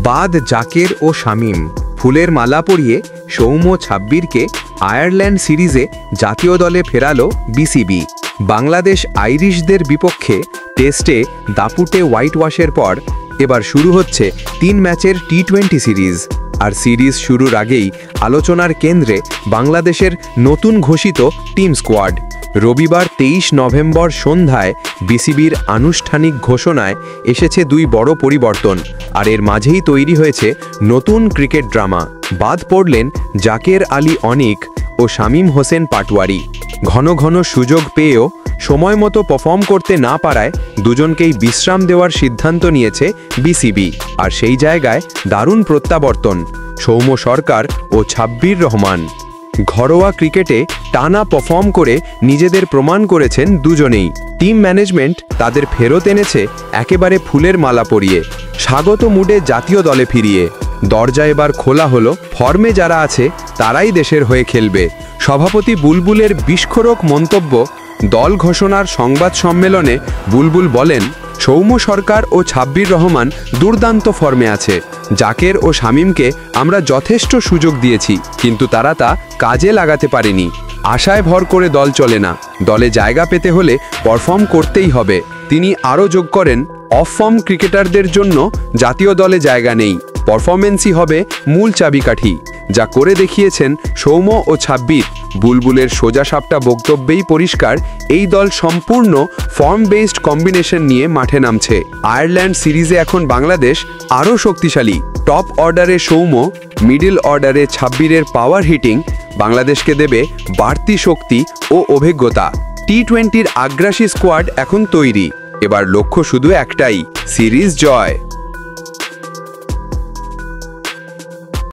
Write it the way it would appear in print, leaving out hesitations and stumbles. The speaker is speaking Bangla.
বাদ জাকের ও শামীম ফুলের মালা পরিয়ে সৌম্য ছাব্বিরকে আয়ারল্যান্ড সিরিজে জাতীয় দলে ফেরালো বিসিবি। বাংলাদেশ আইরিশদের বিপক্ষে টেস্টে দাপুটে হোয়াইট ওয়াশের পর এবার শুরু হচ্ছে 3 ম্যাচের টি20 সিরিজ। আর সিরিজ শুরুর আগেই আলোচনার কেন্দ্রে বাংলাদেশের নতুন ঘোষিত টিম স্কোয়াড। রবিবার 23 নভেম্বর সন্ধ্যায় বিসিবির আনুষ্ঠানিক ঘোষণায় এসেছে 2 বড় পরিবর্তন, আর এর মাঝেই তৈরি হয়েছে নতুন ক্রিকেট ড্রামা। বাদ পড়লেন জাকের আলী অনিক ও শামীম হোসেন পাটওয়ারি। ঘন ঘন সুযোগ পেয়েও সময়মতো পারফর্ম করতে না পারায় দুজনকেই বিশ্রাম দেওয়ার সিদ্ধান্ত নিয়েছে বিসিবি। আর সেই জায়গায় দারুণ প্রত্যাবর্তন সৌম্য সরকার ও ছাব্বির রহমান। ঘরোয়া ক্রিকেটে টানা পারফর্ম করে নিজেদের প্রমাণ করেছেন দুজনেই। টিম ম্যানেজমেন্ট তাদের ফেরত এনেছে একেবারে ফুলের মালা পরিয়ে, স্বাগত মুডে জাতীয় দলে ফিরিয়ে। দরজা এবার খোলা হলো, ফর্মে যারা আছে তারাই দেশের হয়ে খেলবে। সভাপতি বুলবুলের বিস্ফোরক মন্তব্য। দল ঘোষণার সংবাদ সম্মেলনে বুলবুল বলেন, সৌম্য সরকার ও ছাব্বির রহমান দুর্দান্ত ফর্মে আছে। জাকের ও শামীমকে আমরা যথেষ্ট সুযোগ দিয়েছি, কিন্তু তারা তা কাজে লাগাতে পারেনি। আশায় ভর করে দল চলে না, দলে জায়গা পেতে হলে পারফর্ম করতেই হবে। তিনি আরও যোগ করেন, অফ ফর্ম ক্রিকেটারদের জন্য জাতীয় দলে জায়গা নেই, পারফরমেন্সই হবে মূল চাবিকাঠি। যা করে দেখিয়েছেন সৌম্য ও ছাব্বির। বুলবুলের সোজাসাপটা বক্তব্যেই পরিষ্কার, এই দল সম্পূর্ণ ফর্ম বেসড কম্বিনেশন নিয়ে মাঠে নামছে। আয়ারল্যান্ড সিরিজে এখন বাংলাদেশ আরও শক্তিশালী। টপ অর্ডারে সৌম্য, মিডল অর্ডারে ছাব্বিরের পাওয়ার হিটিং বাংলাদেশকে দেবে বাড়তি শক্তি ও অভিজ্ঞতা। টি20র আগ্রাসী স্কোয়াড এখন তৈরি। এবার লক্ষ্য শুধু একটাই, সিরিজ জয়।